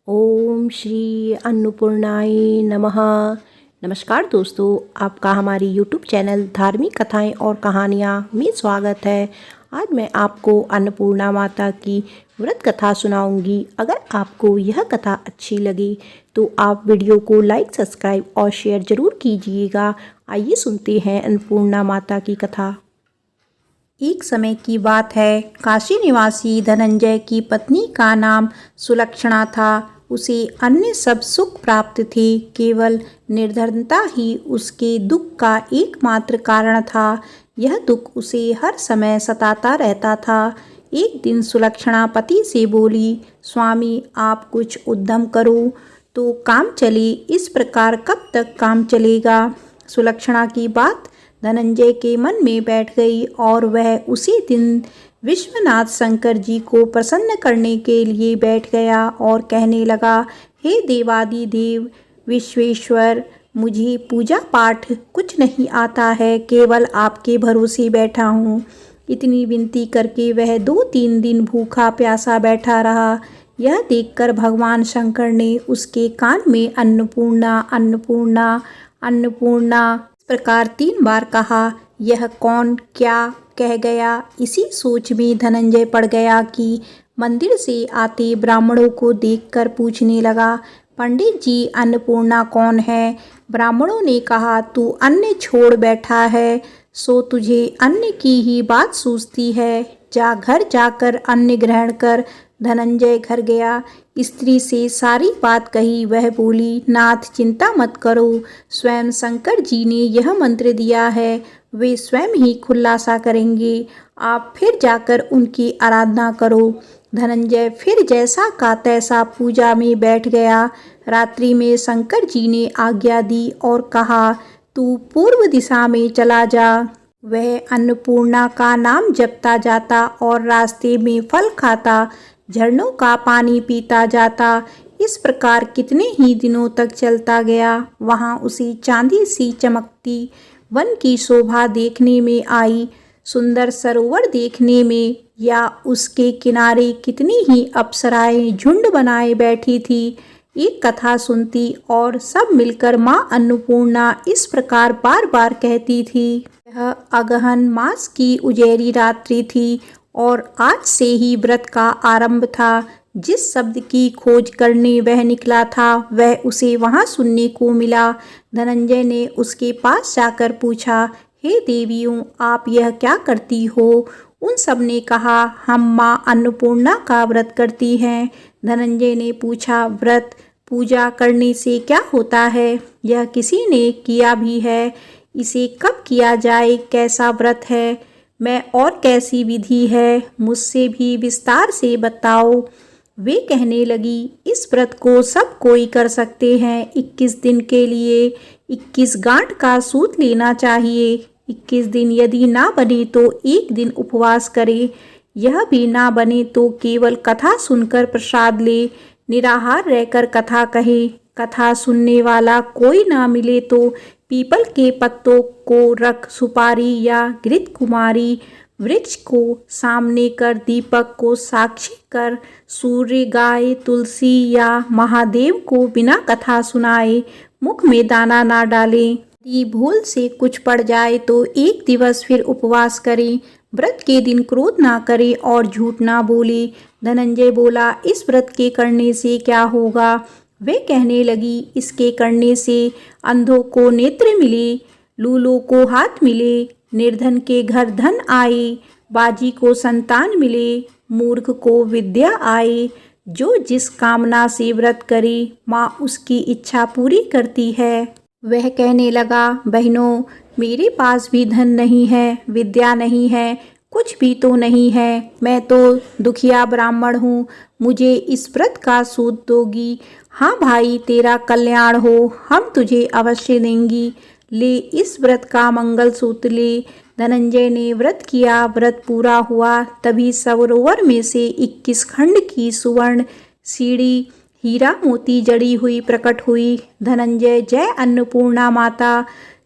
ओम श्री अन्नपूर्णाय नमः। नमस्कार दोस्तों, आपका हमारी यूट्यूब चैनल धार्मिक कथाएं और कहानियां में स्वागत है। आज मैं आपको अन्नपूर्णा माता की व्रत कथा सुनाऊंगी। अगर आपको यह कथा अच्छी लगे तो आप वीडियो को लाइक, सब्सक्राइब और शेयर ज़रूर कीजिएगा। आइए सुनते हैं अन्नपूर्णा माता की कथा। एक समय की बात है, काशी निवासी धनंजय की पत्नी का नाम सुलक्षणा था। उसे अन्य सब सुख प्राप्त थे, केवल निर्धनता ही उसके दुख का एकमात्र कारण था। यह दुख उसे हर समय सताता रहता था। एक दिन सुलक्षणा पति से बोली, स्वामी आप कुछ उद्यम करो तो काम चले, इस प्रकार कब तक काम चलेगा। सुलक्षणा की बात धनंजय के मन में बैठ गई और वह उसी दिन विश्वनाथ शंकर जी को प्रसन्न करने के लिए बैठ गया और कहने लगा, हे देवादिदेव विश्वेश्वर, मुझे पूजा पाठ कुछ नहीं आता है, केवल आपके भरोसे बैठा हूँ। इतनी विनती करके वह 2-3 दिन भूखा प्यासा बैठा रहा। यह देखकर भगवान शंकर ने उसके कान में अन्नपूर्णा अन्नपूर्णा अन्नपूर्णा प्रकार 3 बार कहा। यह कौन क्या कह गया, इसी सोच में धनंजय पड़ गया कि मंदिर से आते ब्राह्मणों को देखकर पूछने लगा, पंडित जी अन्नपूर्णा कौन है। ब्राह्मणों ने कहा, तू अन्न छोड़ बैठा है सो तुझे अन्न की ही बात सूझती है, जा घर जाकर अन्न ग्रहण कर। धनंजय घर गया, स्त्री से सारी बात कही। वह बोली, नाथ चिंता मत करो, स्वयं शंकर जी ने यह मंत्र दिया है, वे स्वयं ही खुलासा करेंगे, आप फिर जाकर उनकी आराधना करो। धनंजय फिर जैसा का तैसा पूजा में बैठ गया। रात्रि में शंकर जी ने आज्ञा दी और कहा, तू पूर्व दिशा में चला जा। वह अन्नपूर्णा का नाम जपता जाता और रास्ते में फल खाता, झरनों का पानी पीता जाता। इस प्रकार कितने ही दिनों तक चलता गया। वहां उसे चांदी सी चमकती वन की शोभा देखने में आई, सुंदर सरोवर देखने में, या उसके किनारे कितनी ही अप्सराएं झुंड बनाए बैठी थी। एक कथा सुनती और सब मिलकर माँ अन्नपूर्णा इस प्रकार बार बार कहती थी। यह अगहन मास की उजेरी रात्रि थी और आज से ही व्रत का आरंभ था। जिस शब्द की खोज करने वह निकला था वह उसे वहां सुनने को मिला। धनंजय ने उसके पास जाकर पूछा, हे देवियों, आप यह क्या करती हो। उन सब ने कहा, हम माँ अन्नपूर्णा का व्रत करती हैं। धनंजय ने पूछा, व्रत पूजा करने से क्या होता है, यह किसी ने किया भी है, इसे कब किया जाए, कैसा व्रत है, मैं और कैसी विधि है, मुझसे भी विस्तार से बताओ। वे कहने लगी, इस व्रत को सब कोई कर सकते हैं। 21 दिन के लिए 21 गांठ का सूत लेना चाहिए। 21 दिन यदि ना बने तो एक दिन उपवास करे। यह भी ना बने तो केवल कथा सुनकर प्रसाद ले, निराहार रहकर कथा कहे। कथा सुनने वाला कोई ना मिले तो पीपल के पत्तों को रख, सुपारी या घृत कुमारी वृक्ष को सामने कर, दीपक को साक्षी कर, सूर्य, गाय, तुलसी या महादेव को बिना कथा सुनाए मुख में दाना ना डालें। यदि भूल से कुछ पड़ जाए तो 1 दिवस फिर उपवास करें। व्रत के दिन क्रोध ना करे और झूठ ना बोले। धनंजय बोला, इस व्रत के करने से क्या होगा। वे कहने लगी, इसके करने से अंधों को नेत्र मिले, लूलों को हाथ मिले, निर्धन के घर धन आए, बाजी को संतान मिले, मूर्ख को विद्या आए। जो जिस कामना से व्रत करे माँ उसकी इच्छा पूरी करती है। वह कहने लगा, बहनों, मेरे पास भी धन नहीं है, विद्या नहीं है, कुछ भी तो नहीं है, मैं तो दुखिया ब्राह्मण हूँ, मुझे इस व्रत का सूत दोगी। हाँ भाई, तेरा कल्याण हो, हम तुझे अवश्य देंगी, ले इस व्रत का मंगल सूत्र ले। धनंजय ने व्रत किया। व्रत पूरा हुआ तभी सरोवर में से 21 खंड की सुवर्ण सीढ़ी हीरा मोती जड़ी हुई प्रकट हुई। धनंजय जय अन्नपूर्णा माता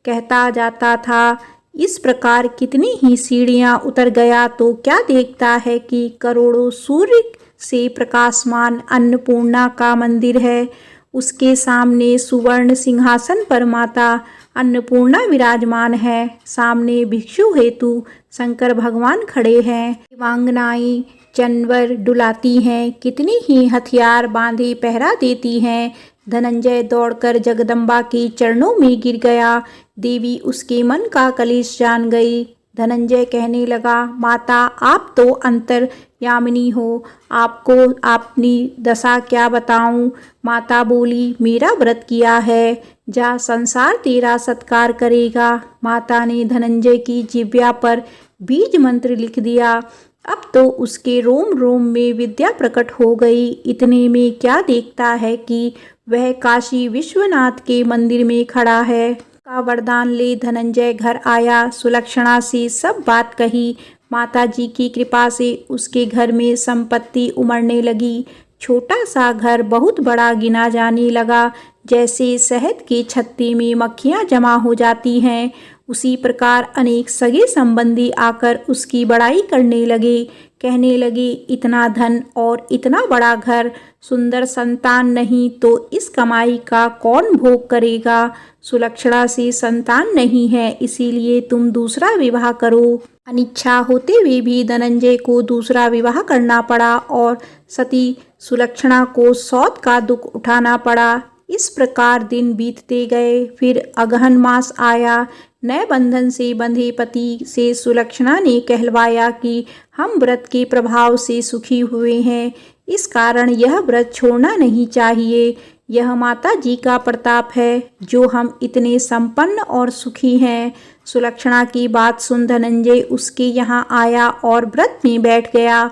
कहता जाता था। इस प्रकार कितनी ही सीढ़ियां उतर गया तो क्या देखता है कि करोड़ों सूर्य से प्रकाशमान अन्नपूर्णा का मंदिर है। उसके सामने सुवर्ण सिंहासन पर माता अन्नपूर्णा विराजमान है। सामने भिक्षु हेतु शंकर भगवान खड़े हैं। देवांगनाएं चंवर डुलाती हैं, कितनी ही हथियार बांधे पहरा देती हैं। धनंजय दौड़कर जगदम्बा के चरणों में गिर गया। देवी उसके मन का कलेश जान गई। धनंजय कहने लगा, माता आप तो अंतर्यामिनी हो, आपको अपनी दशा क्या बताऊं। माता बोली, मेरा व्रत किया है, जा संसार तेरा सत्कार करेगा। माता ने धनंजय की जिह्वा पर बीज मंत्र लिख दिया। अब तो उसके रोम रोम में विद्या प्रकट हो गई। इतने में क्या देखता है कि वह काशी विश्वनाथ के मंदिर में खड़ा है। का वरदान ले धनंजय घर आया। सुलक्षणा से सब बात कही। माताजी की कृपा से उसके घर में संपत्ति उमड़ने लगी। छोटा सा घर बहुत बड़ा गिना जाने लगा। जैसे शहद के छत्ते में मक्खियाँ जमा हो जाती हैं, उसी प्रकार अनेक सगे संबंधी आकर उसकी बड़ाई करने लगे। कहने लगे, इतना धन और इतना बड़ा घर, सुंदर संतान नहीं तो इस कमाई का कौन भोग करेगा। सुलक्षणा से संतान नहीं है, इसीलिए तुम दूसरा विवाह करो। अनिच्छा होते हुए भी धनंजय को दूसरा विवाह करना पड़ा और सती सुलक्षणा को सौत का दुख उठाना पड़ा। इस प्रकार दिन बीतते गए। फिर अगहन मास आया। नए बंधन से बंधे पति से सुलक्षणा ने कहलवाया कि हम व्रत के प्रभाव से सुखी हुए हैं, इस कारण यह व्रत छोड़ना नहीं चाहिए। यह माता जी का प्रताप है जो हम इतने संपन्न और सुखी हैं। सुलक्षणा की बात सुन धनंजय उसके यहाँ आया और व्रत में बैठ गया।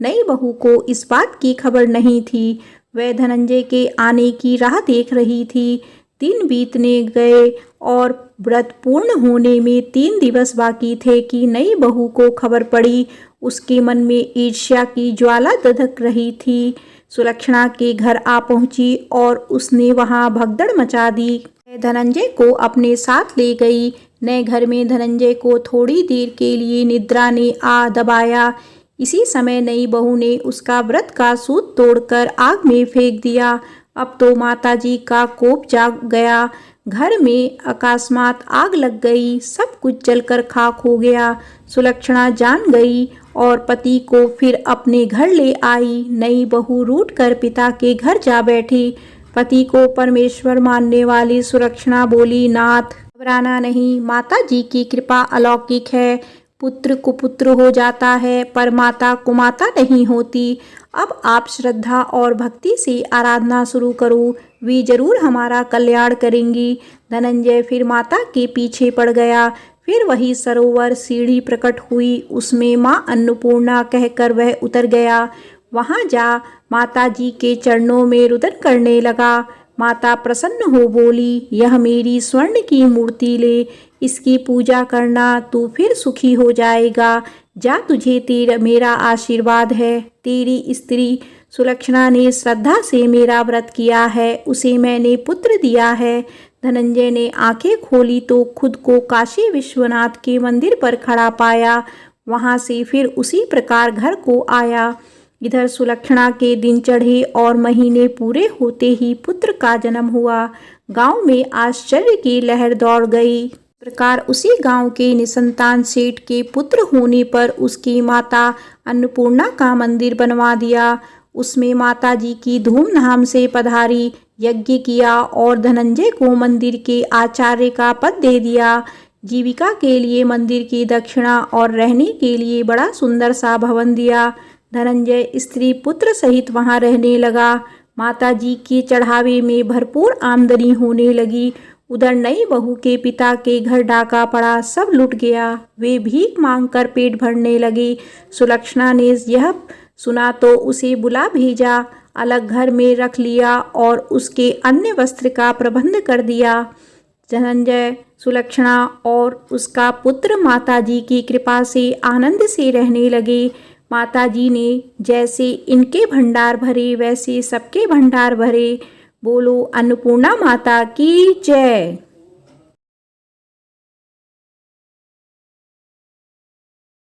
नई बहू को इस बात की खबर नहीं थी। वह धनंजय के आने की राह देख रही थी। दिन बीतने गए और व्रत पूर्ण होने में 3 दिवस बाकी थे कि नई बहू को खबर पड़ी। उसके मन में ईर्ष्या की ज्वाला दधक रही थी। सुलक्षणा के घर आ पहुंची और उसने वहां भगदड़ मचा दी। धनंजय को अपने साथ ले गई। नए घर में धनंजय को थोड़ी देर के लिए निद्रा ने आ दबाया। इसी समय नई बहू ने उसका व्रत का सूत तोड़कर आग में फेंक दिया। अब तो माताजी का कोप जाग गया। घर में अकस्मात आग लग गई। सब कुछ जलकर खाक हो गया। सुलक्षणा जान गई और पति को फिर अपने घर ले आई। नई बहू रूठकर पिता के घर जा बैठी। पति को परमेश्वर मानने वाली सुलक्षणा बोली, नाथ घबराना नहीं, माता जी की कृपा अलौकिक है। पुत्र कुपुत्र हो जाता है पर माता कुमाता नहीं होती। अब आप श्रद्धा और भक्ति से आराधना शुरू करो, वे जरूर हमारा कल्याण करेंगी। धनंजय फिर माता के पीछे पड़ गया। फिर वही सरोवर सीढ़ी प्रकट हुई, उसमें माँ अन्नपूर्णा कहकर वह उतर गया। वहां जा माता जी के चरणों में रुदन करने लगा। माता प्रसन्न हो बोली, यह मेरी स्वर्ण की मूर्ति ले, इसकी पूजा करना, तू फिर सुखी हो जाएगा। जा, तुझे तेरा मेरा आशीर्वाद है। तेरी स्त्री सुलक्षणा ने श्रद्धा से मेरा व्रत किया है, उसे मैंने पुत्र दिया है। धनंजय ने आंखें खोली तो खुद को काशी विश्वनाथ के मंदिर पर खड़ा पाया। वहां से फिर उसी प्रकार घर को आया। इधर सुलक्षणा के दिन चढ़े और महीने पूरे होते ही पुत्र का जन्म हुआ। गांव में आश्चर्य की लहर दौड़ गई। प्रकार उसी गांव के निसंतान सेठ के पुत्र होने पर उसकी माता अन्नपूर्णा का मंदिर बनवा दिया। उसमें माता जी की धूमधाम से पधारी, यज्ञ किया और धनंजय को मंदिर के आचार्य का पद दे दिया। जीविका के लिए मंदिर की दक्षिणा और रहने के लिए बड़ा सुंदर सा भवन दिया। धनंजय स्त्री पुत्र सहित वहां रहने लगा। माता जी के चढ़ावे में भरपूर आमदनी होने लगी। उधर नई बहू के पिता के घर डाका पड़ा, सब लुट गया। वे भीख मांगकर पेट भरने लगे। सुलक्षणा ने यह सुना तो उसे बुला भेजा, अलग घर में रख लिया और उसके अन्य वस्त्र का प्रबंध कर दिया। धनंजय, सुलक्षणा और उसका पुत्र माताजी की कृपा से आनंद से रहने लगे। माताजी ने जैसे इनके भंडार भरे वैसे सबके भंडार भरे। बोलो अन्नपूर्णा माता की जय।